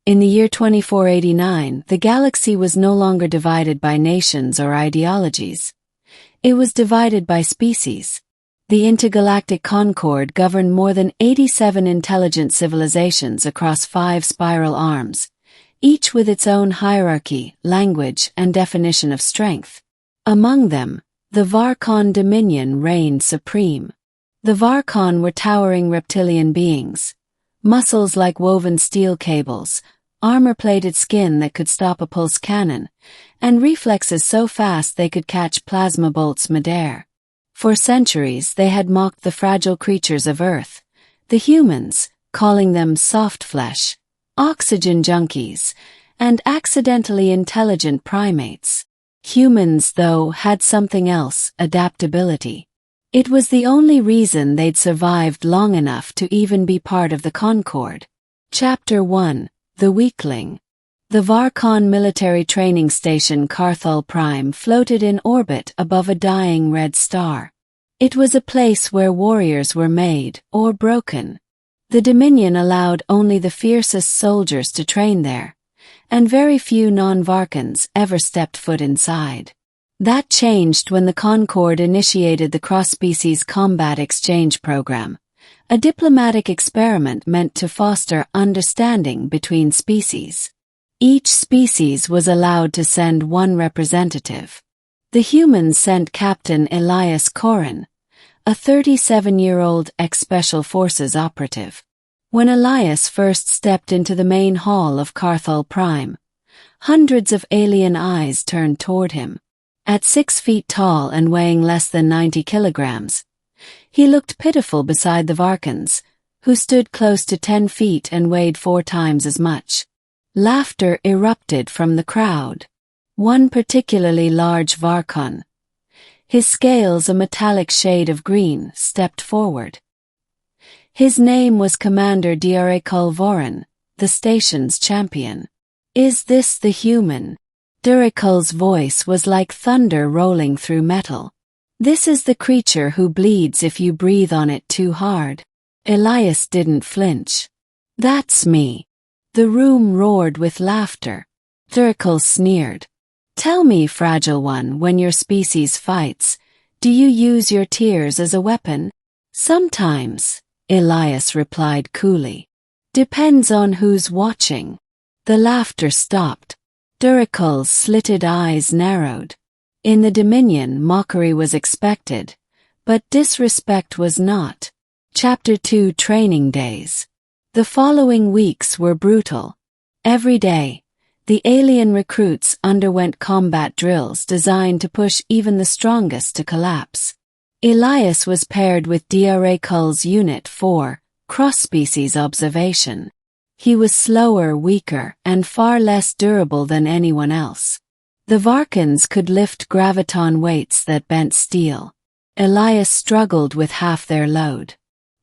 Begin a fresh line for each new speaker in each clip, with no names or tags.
In the year 2489, the galaxy was no longer divided by nations or ideologies. It was divided by species. The intergalactic concord governed more than 87 intelligent civilizations across 5 spiral arms, each with its own hierarchy, language, and definition of strength. Among them, the Varkon Dominion reigned supreme. The Varkon were towering reptilian beings, muscles like woven steel cables, armor-plated skin that could stop a pulse cannon, and reflexes so fast they could catch plasma bolts midair. For centuries they had mocked the fragile creatures of Earth, the humans, calling them soft flesh, oxygen junkies, and accidentally intelligent primates. Humans, though, had something else: adaptability. It was the only reason they'd survived long enough to even be part of the Concord. Chapter 1: The Weakling. The Varkon military training station Carthol Prime floated in orbit above a dying red star. It was a place where warriors were made, or broken. The Dominion allowed only the fiercest soldiers to train there, and very few non-Varkans ever stepped foot inside. That changed when the Concord initiated the cross-species combat exchange program, a diplomatic experiment meant to foster understanding between species. Each species was allowed to send one representative. The humans sent Captain Elias Corrin, a 37-year-old ex-Special Forces operative. When Elias first stepped into the main hall of Carthol Prime, hundreds of alien eyes turned toward him. At 6 feet tall and weighing less than 90 kilograms, he looked pitiful beside the Varkans, who stood close to 10 feet and weighed 4 times as much. Laughter erupted from the crowd. One particularly large Varkon, his scales a metallic shade of green, stepped forward. His name was Commander Diarekul Voran, the station's champion. "Is this the human?" Diarekul's voice was like thunder rolling through metal. "This is the creature who bleeds if you breathe on it too hard." Elias didn't flinch. "That's me." The room roared with laughter. Diarekul sneered. "Tell me, Fragile One, when your species fights, do you use your tears as a weapon?" "Sometimes," Elias replied coolly. "Depends on who's watching." The laughter stopped. Diarekul's slitted eyes narrowed. In the Dominion, mockery was expected, but disrespect was not. Chapter 2: Training Days. The following weeks were brutal. Every day, the alien recruits underwent combat drills designed to push even the strongest to collapse. Elias was paired with Diarekul's Unit 4, cross-species observation. He was slower, weaker, and far less durable than anyone else. The Varkans could lift graviton weights that bent steel. Elias struggled with half their load.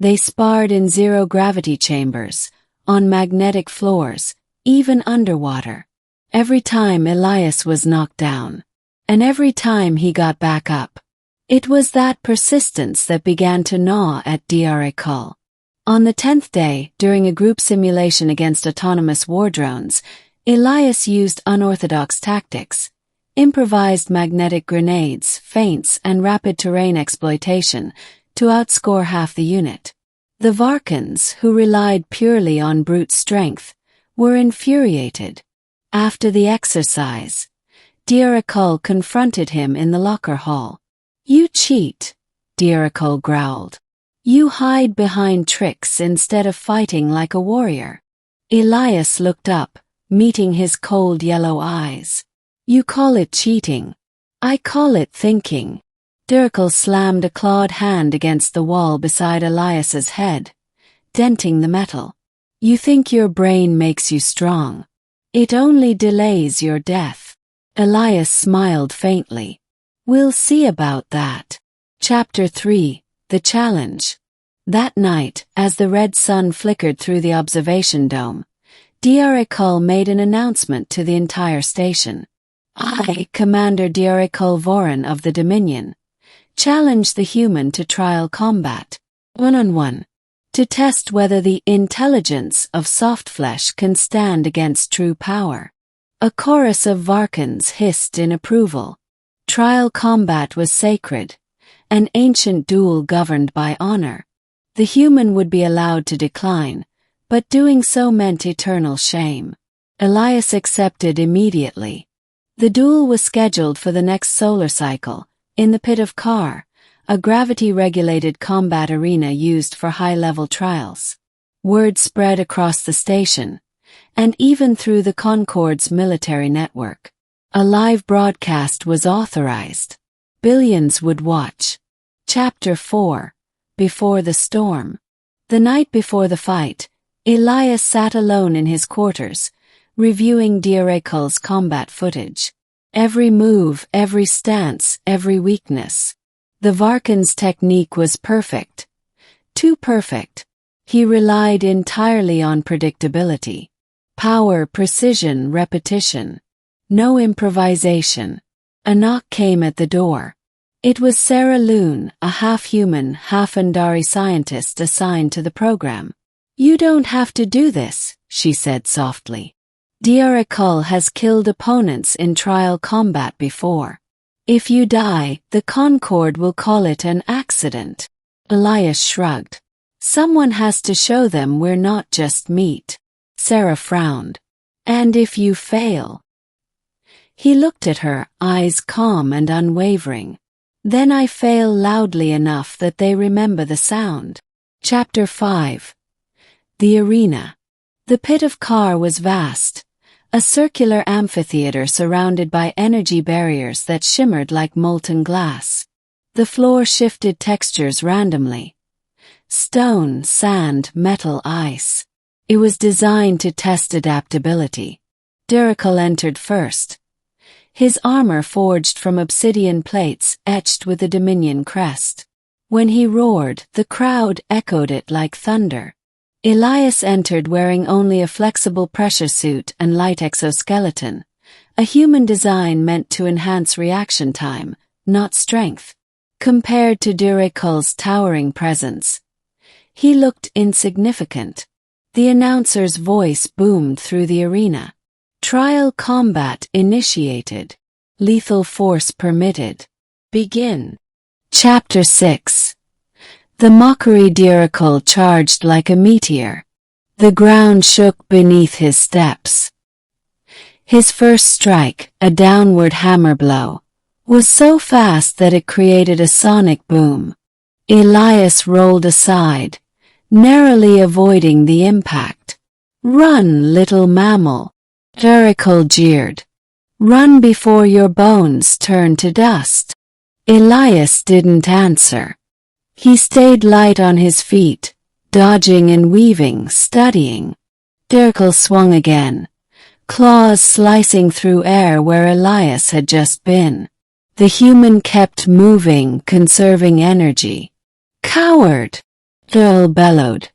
They sparred in zero-gravity chambers, on magnetic floors, even underwater. Every time Elias was knocked down, and every time he got back up. It was that persistence that began to gnaw at Diarekul. On the 10th day, during a group simulation against autonomous war drones, Elias used unorthodox tactics, improvised magnetic grenades, feints, and rapid terrain exploitation to outscore half the unit. The Varkans, who relied purely on brute strength, were infuriated. After the exercise, Diarekul confronted him in the locker hall. "You cheat," Diarekul growled. "You hide behind tricks instead of fighting like a warrior." Elias looked up, meeting his cold yellow eyes. "You call it cheating. I call it thinking." Diarekul slammed a clawed hand against the wall beside Elias's head, denting the metal. "You think your brain makes you strong. It only delays your death." Elias smiled faintly. "We'll see about that." Chapter 3: The Challenge. That night, as the red sun flickered through the observation dome, Diarekul made an announcement to the entire station. "I, Commander Diarekul Voran of the Dominion, challenge the human to trial combat. 1-on-1. to test whether the intelligence of soft flesh can stand against true power. A chorus of Varkans hissed in approval. Trial combat was sacred, an ancient duel governed by honor. The human would be allowed to decline, but doing so meant eternal shame. Elias accepted immediately. The duel was scheduled for the next solar cycle, in the Pit of Kar, a gravity-regulated combat arena used for high-level trials. Word spread across the station, and even through the Concorde's military network. A live broadcast was authorized. Billions would watch. Chapter 4. Before the Storm. The night before the fight, Elias sat alone in his quarters, reviewing Diarekul's combat footage. Every move, every stance, every weakness. The Varkan's technique was perfect. Too perfect. He relied entirely on predictability. Power, precision, repetition. No improvisation. A knock came at the door. It was Sarah Loon, a half-human, half-Andari scientist assigned to the program. "You don't have to do this," she said softly. "Diarekul has killed opponents in trial combat before. If you die, the Concorde will call it an accident." Elias shrugged. "Someone has to show them we're not just meat." Sarah frowned. "And if you fail?" He looked at her, eyes calm and unwavering. "Then I fail loudly enough that they remember the sound." Chapter 5. The Arena. The Pit of Kar was vast, a circular amphitheater surrounded by energy barriers that shimmered like molten glass. The floor shifted textures randomly. Stone, sand, metal, ice. It was designed to test adaptability. Diarekul entered first. His armor forged from obsidian plates etched with the Dominion crest. When he roared, the crowd echoed it like thunder. Elias entered wearing only a flexible pressure suit and light exoskeleton, a human design meant to enhance reaction time, not strength. Compared to Diarekul's towering presence, he looked insignificant. The announcer's voice boomed through the arena. Trial combat initiated. Lethal force permitted. Begin. Chapter 6. The mockery. Diarekul charged like a meteor. The ground shook beneath his steps. His first strike, a downward hammer blow, was so fast that it created a sonic boom. Elias rolled aside, narrowly avoiding the impact. "Run, little mammal," Diarekul jeered. "Run before your bones turn to dust." Elias didn't answer. He stayed light on his feet, dodging and weaving, studying. Diarekul swung again, claws slicing through air where Elias had just been. The human kept moving, conserving energy. "Coward!" Diarekul bellowed,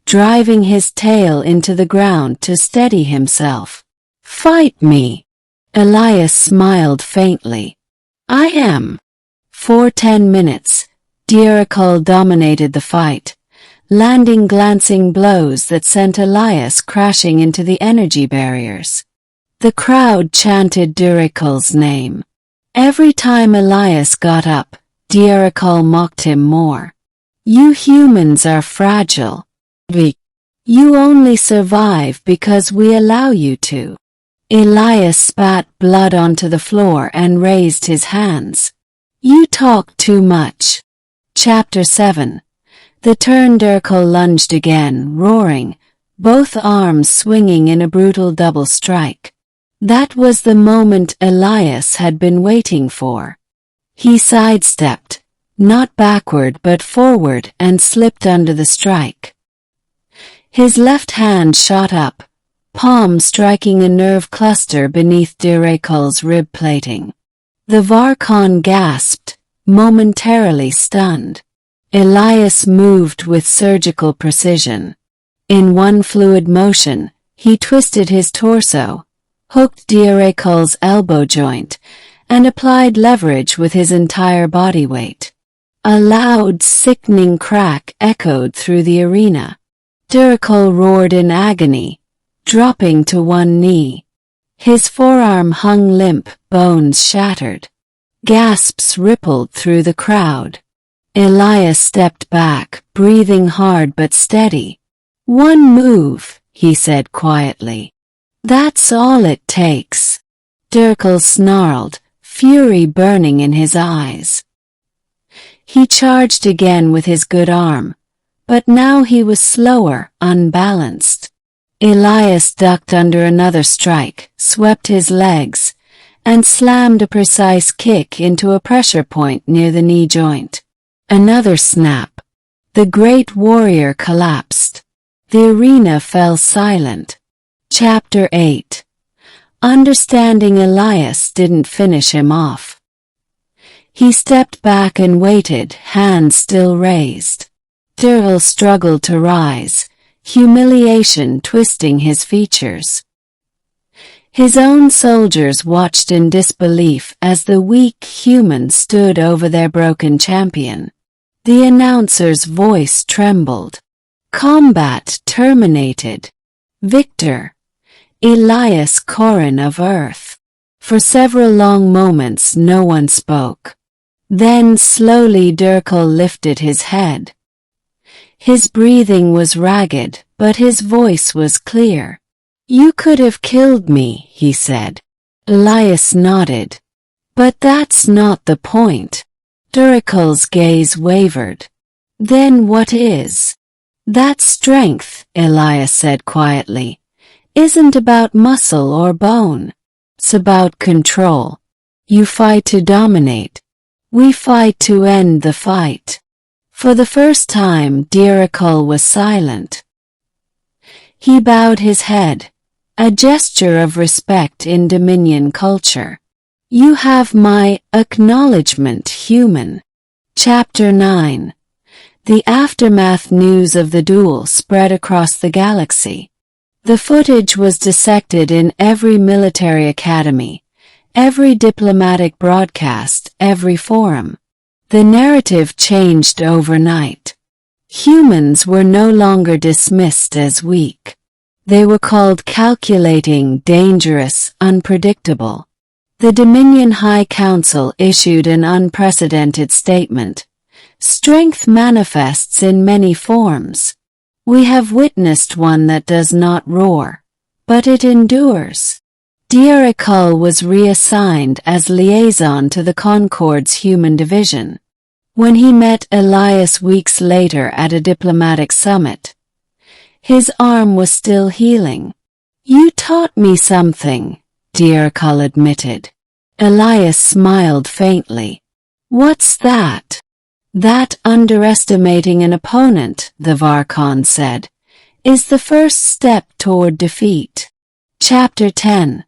driving his tail into the ground to steady himself. "Fight me!" Elias smiled faintly. "I am." For 10 minutes, Diarekul dominated the fight, landing glancing blows that sent Elias crashing into the energy barriers. The crowd chanted Diarekul's name. Every time Elias got up, Diarekul mocked him more. "You humans are fragile. You only survive because we allow you to." Elias spat blood onto the floor and raised his hands. "You talk too much." Chapter 7. The turn. Diarekul lunged again, roaring, both arms swinging in a brutal double strike. That was the moment Elias had been waiting for. He sidestepped, not backward but forward, and slipped under the strike. His left hand shot up, palm striking a nerve cluster beneath Diarekul's rib plating. The Varkan gasped, momentarily stunned. Elias moved with surgical precision. In one fluid motion, he twisted his torso, hooked Diarekul's elbow joint, and applied leverage with his entire body weight. A loud, sickening crack echoed through the arena. Duracell roared in agony, dropping to one knee. His forearm hung limp, bones shattered. Gasps rippled through the crowd. Elias stepped back, breathing hard but steady. "One move," he said quietly. "That's all it takes." Duracell snarled, fury burning in his eyes. He charged again with his good arm, but now he was slower, unbalanced. Elias ducked under another strike, swept his legs, and slammed a precise kick into a pressure point near the knee joint. Another snap. The great warrior collapsed. The arena fell silent. Chapter 8. Understanding Elias didn't finish him off. He stepped back and waited, hands still raised. Duracell struggled to rise, humiliation twisting his features. His own soldiers watched in disbelief as the weak human stood over their broken champion. The announcer's voice trembled. "Combat terminated. Victor, Elias Corrin of Earth." For several long moments no one spoke. Then slowly Duracell lifted his head. His breathing was ragged, but his voice was clear. "You could have killed me," he said. Elias nodded. "But that's not the point." Duracell's gaze wavered. "Then what is?" "That strength," Elias said quietly, "isn't about muscle or bone. It's about control. You fight to dominate. We fight to end the fight." For the first time, Duracell was silent. He bowed his head, a gesture of respect in Dominion culture. "You have my acknowledgement, human." Chapter 9. The aftermath news of the duel spread across the galaxy. The footage was dissected in every military academy, every diplomatic broadcast, every forum. The narrative changed overnight. Humans were no longer dismissed as weak. They were called calculating, dangerous, unpredictable. The Dominion High Council issued an unprecedented statement. "Strength manifests in many forms. We have witnessed one that does not roar, but it endures." Duracell was reassigned as liaison to the Concord's human division. When he met Elias weeks later at a diplomatic summit, his arm was still healing. "You taught me something," Duracell admitted. Elias smiled faintly. "What's that?" "That underestimating an opponent," the Varcon said, "is the first step toward defeat." Chapter 10.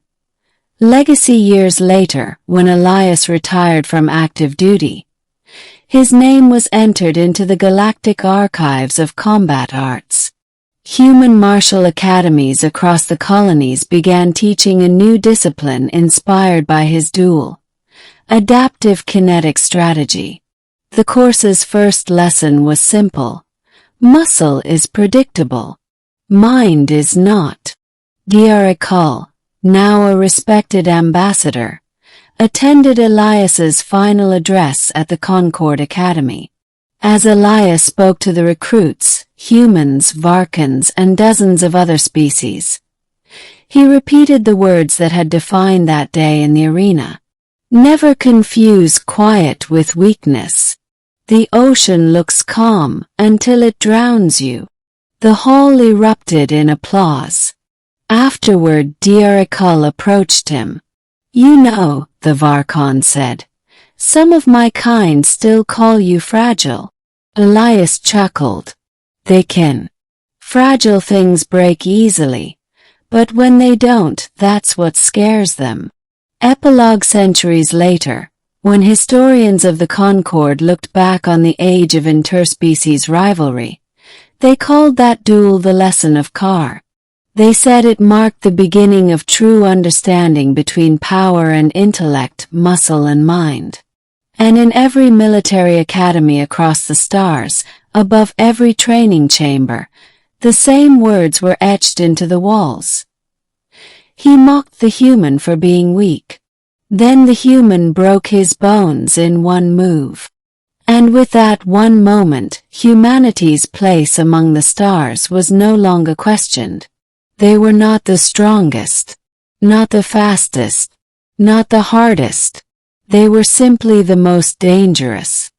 Legacy. Years later, when Elias retired from active duty, his name was entered into the Galactic archives of combat arts. Human martial academies across the colonies began teaching a new discipline inspired by his duel: adaptive kinetic strategy. The course's first lesson was simple: muscle is predictable, mind is not. Duracell, now a respected ambassador, attended Elias's final address at the Concord Academy. As Elias spoke to the recruits, humans, Varkans, and dozens of other species, he repeated the words that had defined that day in the arena. "Never confuse quiet with weakness. The ocean looks calm until it drowns you." The hall erupted in applause. Afterward, Duracell approached him. "You know," the Varcon said, "some of my kind still call you fragile." Elias chuckled. "They can. Fragile things break easily, but when they don't, that's what scares them." Epilogue. Centuries later, when historians of the Concord looked back on the age of interspecies rivalry, they called that duel the lesson of Carr. They said it marked the beginning of true understanding between power and intellect, muscle and mind. And in every military academy across the stars, above every training chamber, the same words were etched into the walls. He mocked the human for being weak. Then the human broke his bones in one move. And with that one moment, humanity's place among the stars was no longer questioned. They were not the strongest, not the fastest, not the hardest. They were simply the most dangerous.